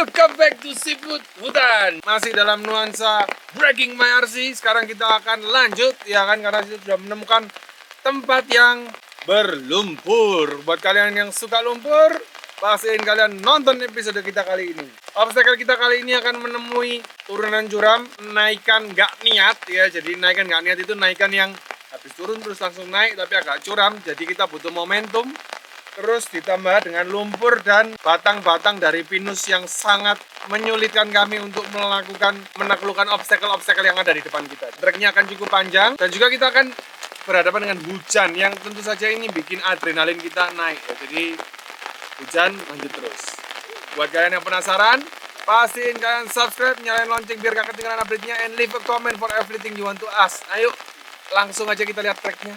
Welcome back to Seafood Hutan. Masih dalam nuansa Breaking My RC. Sekarang kita akan lanjut ya kan, karena kita sudah menemukan tempat yang berlumpur. Buat kalian yang suka lumpur, pastiin kalian nonton episode kita kali ini. Obstacle kita kali ini akan menemui turunan curam, naikan nggak niat ya. Jadi naikan nggak niat itu naikan yang habis turun terus langsung naik tapi agak curam. Jadi kita butuh momentum. Terus ditambah dengan lumpur dan batang-batang dari pinus yang sangat menyulitkan kami untuk menaklukkan obstacle-obstacle yang ada di depan kita. Treknya akan cukup panjang dan juga kita akan berhadapan dengan hujan yang tentu saja ini bikin adrenalin kita naik. Jadi hujan lanjut terus. Buat kalian yang penasaran, pastiin kalian subscribe, nyalain lonceng biar gak ketinggalan update-nya, and leave a comment for everything you want to ask. Ayo, langsung aja kita lihat treknya.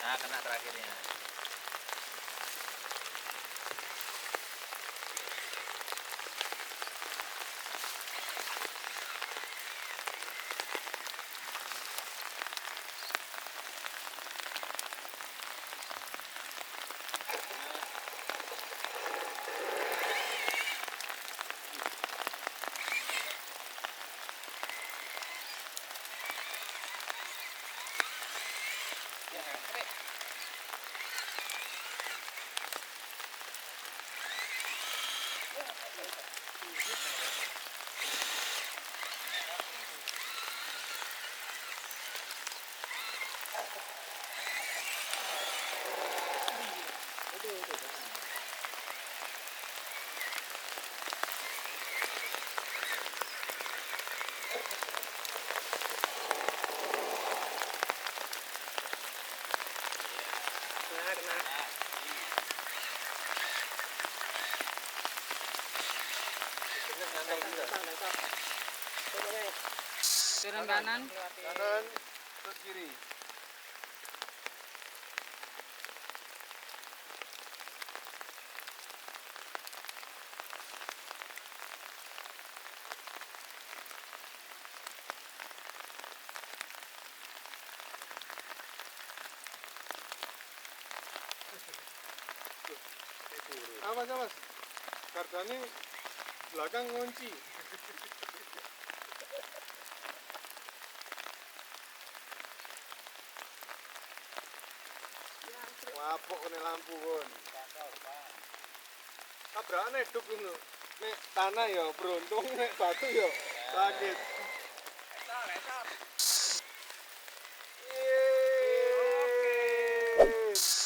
Nah, kena terakhirnya. Turun kanan, terus kiri. Awas, kardane belakang ngunci. Wapok kene lampu kon. Tabrakan eduk ngono. Nek tanah ya beruntung, nek batu ya sakit.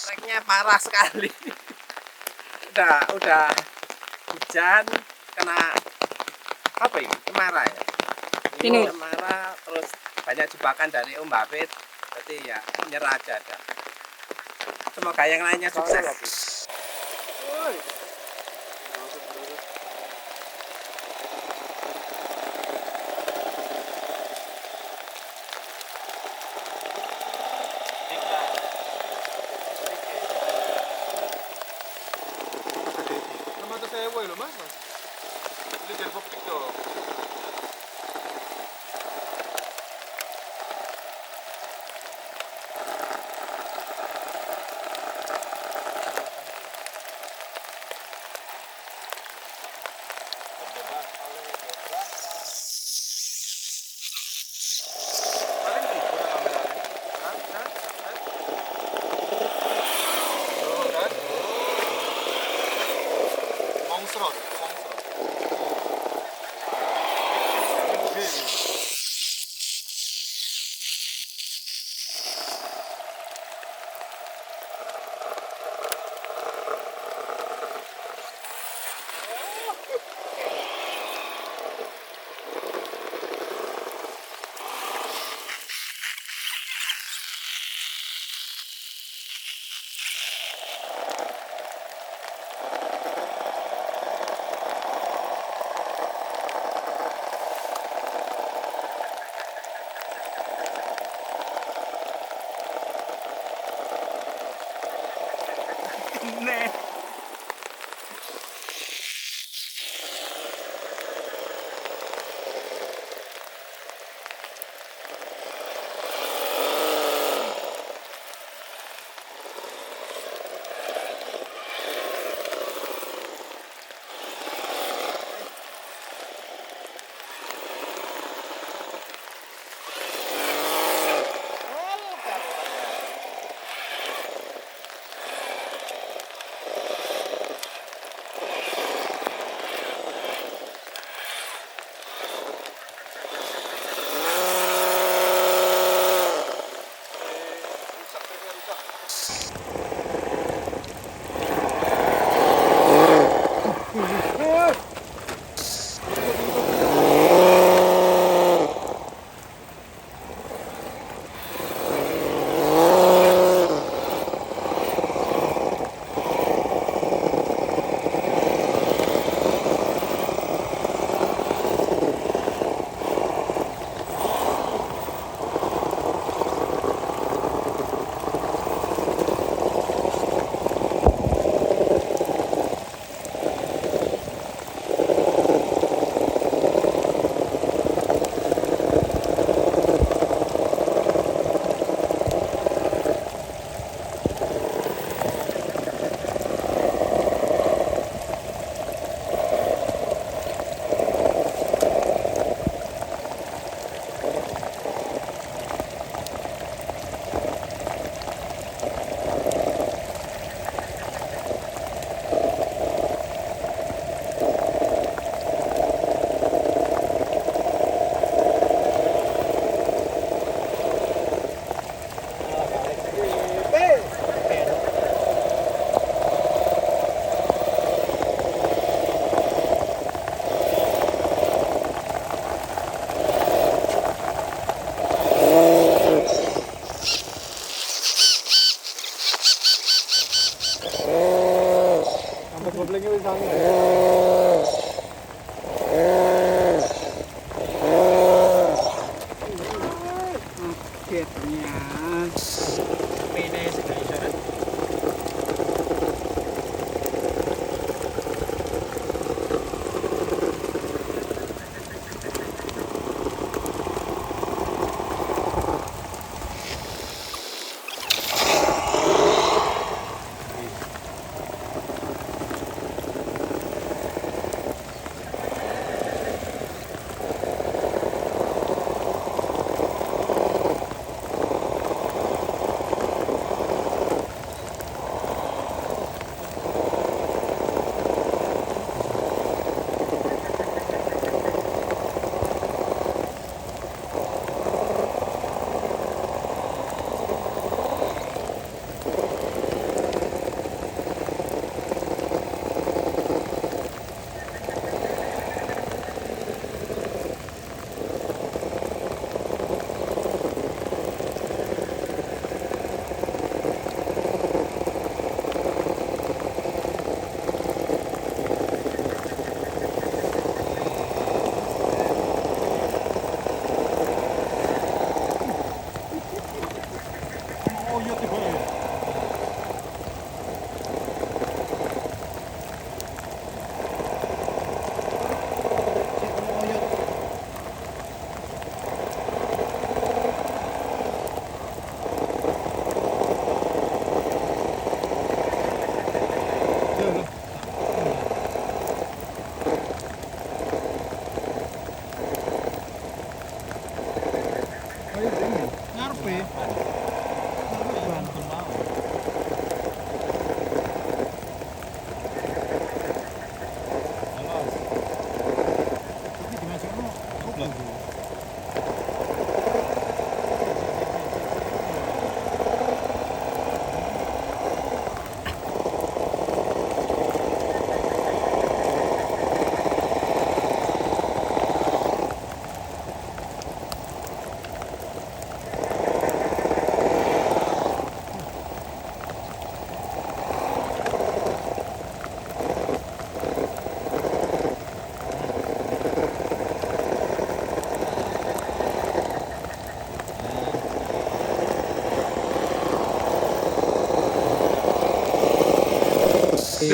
Treknya parah sekali. udah hujan, kena apa ini? Cemara ya. Pinus. Cemara, terus banyak jebakan dari Om Hafid. Jadi ya nyerah aja dah. Semoga yang lainnya sukses. Ini jadi popik dong. goblengnya wis sangi. Akhirnya. Ini sudah isyarat.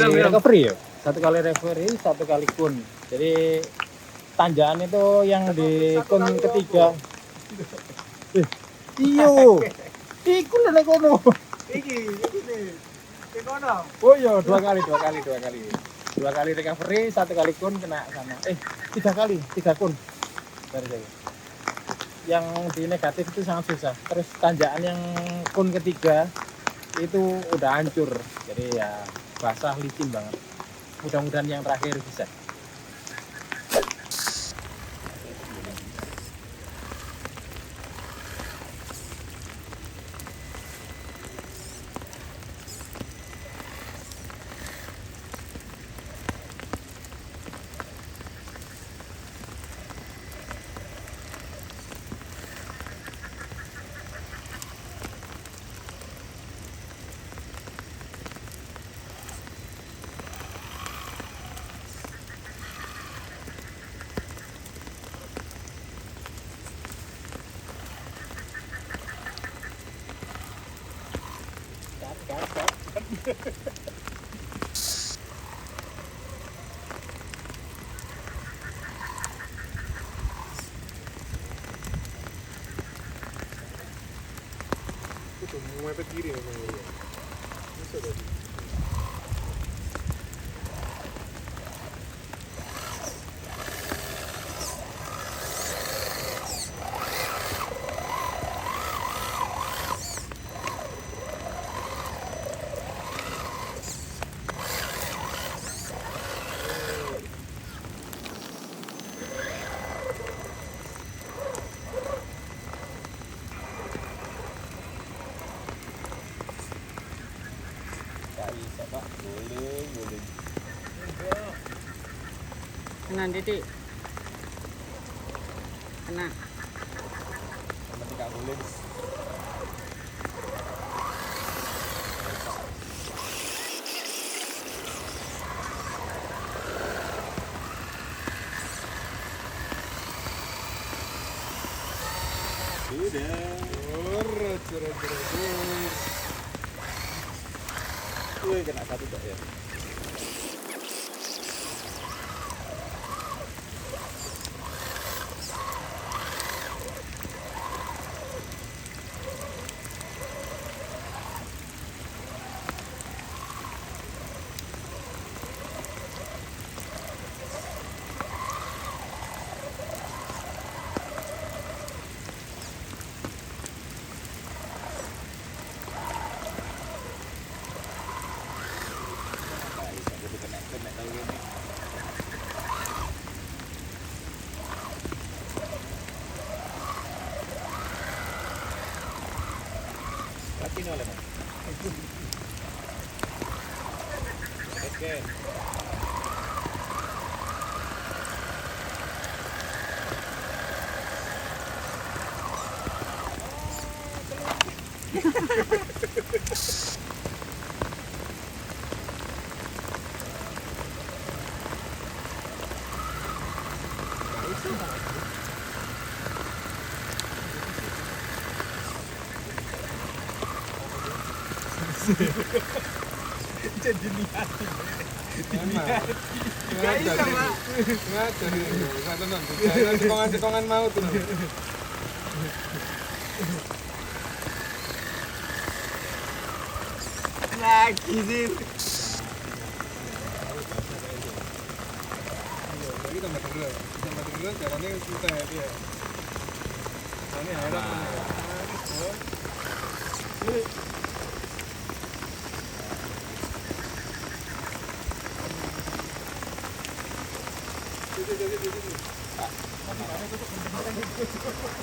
Recovery ya, satu kali recovery, satu kali kun. Jadi tanjakan itu yang di kun ketiga. Iyo, iku nek kono. Iki nih. Iki kono. Oh iya, dua kali recovery, satu kali kun kena sana. Tiga kun. Dari saya. Yang di negatif itu sangat susah. Terus tanjakan yang kun ketiga itu udah hancur. Jadi ya basah licin banget. Mudah-mudahan yang terakhir bisa. Mepet kiri memang ya. Bisa tadi. Kena Didik. Kena. Nanti Kak boleh. Wih, kena satu tak ya. Lagi oleh Mas. Oke. Jadi niatin. Nggak bisa, Pak. Ngajar ini. Nggak tenang. Cekongan mau tuh. Lagi sih. Lagi tambah terus caranya susah ya. Ini harap.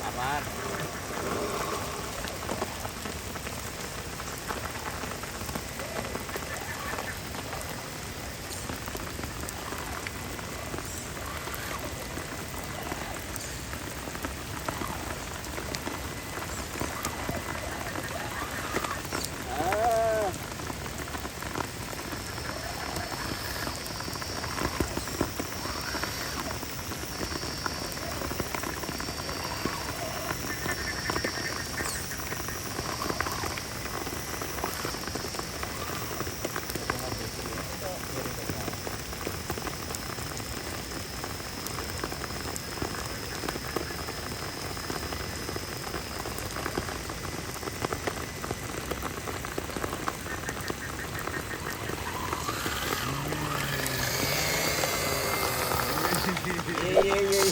Aman.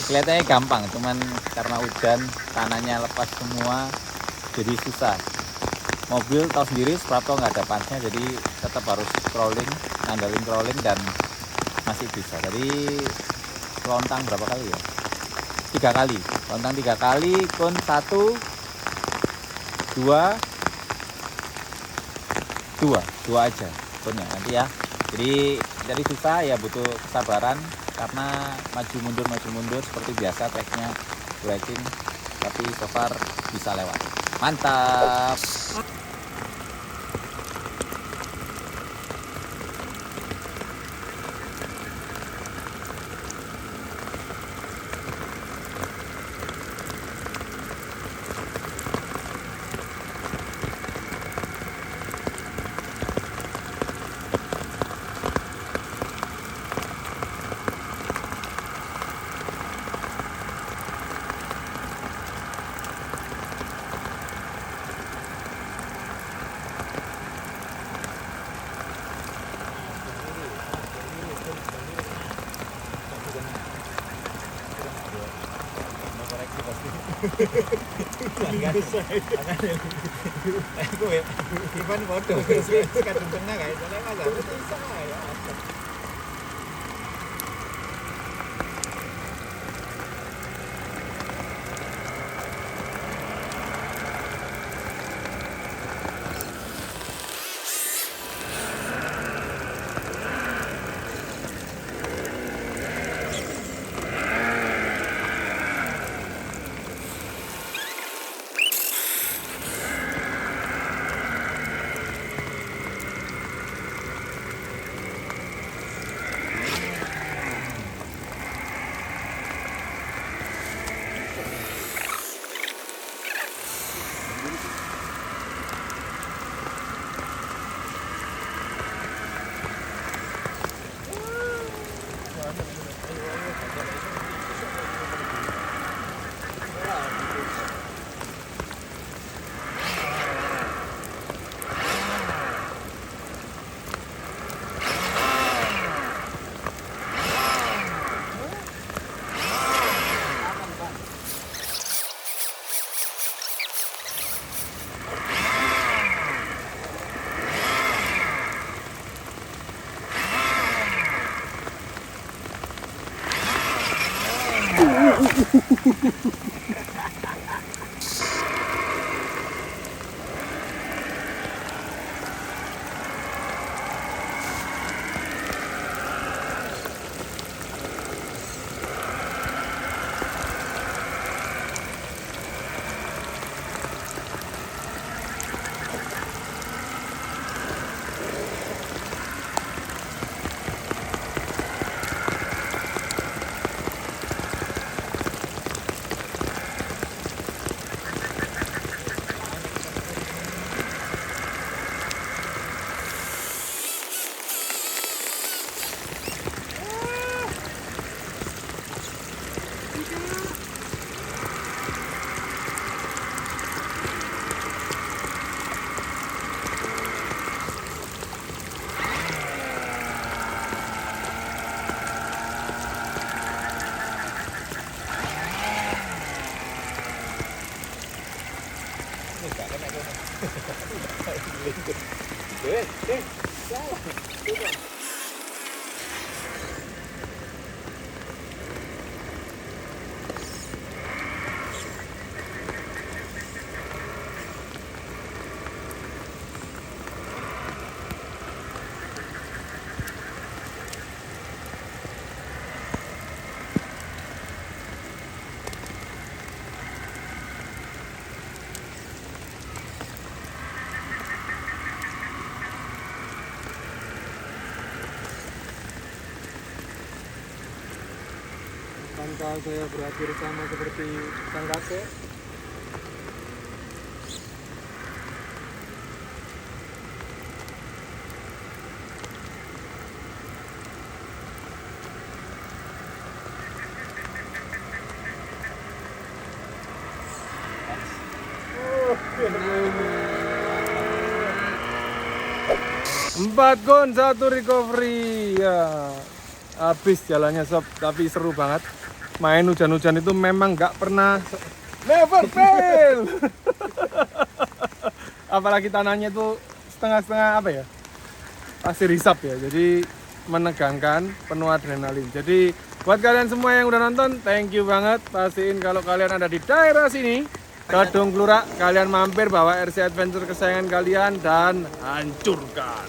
Kelihatannya gampang, cuman karena hujan tanahnya lepas semua jadi susah. Mobil tahu sendiri Sprapto nggak ada pansnya, jadi tetap harus crawling, ngandalin crawling dan masih bisa. Tadi lontang berapa kali ya? 3 kali, lontang 3 kali, kun 1, 2 aja kunnya nanti ya. Jadi susah ya, butuh kesabaran karena maju mundur seperti biasa treknya braking, tapi so far bisa lewat. Mantap. Aku ya, Ivan bodoh, kadung tengah kayak soalnya masa bisa ya. Bukankah saya berakhir sama seperti sang kakek? Empat gon, satu recovery ya. Habis jalannya sob, tapi seru banget. Main hujan-hujan itu memang nggak pernah never fail. Apalagi tanahnya itu setengah-setengah apa ya, pasir hisap ya, jadi menegangkan, penuh adrenalin. Jadi buat kalian semua yang udah nonton, thank you banget. Pastiin kalau kalian ada di daerah sini, Kedung Klurak, kalian mampir bawa RC Adventure kesayangan kalian dan hancurkan.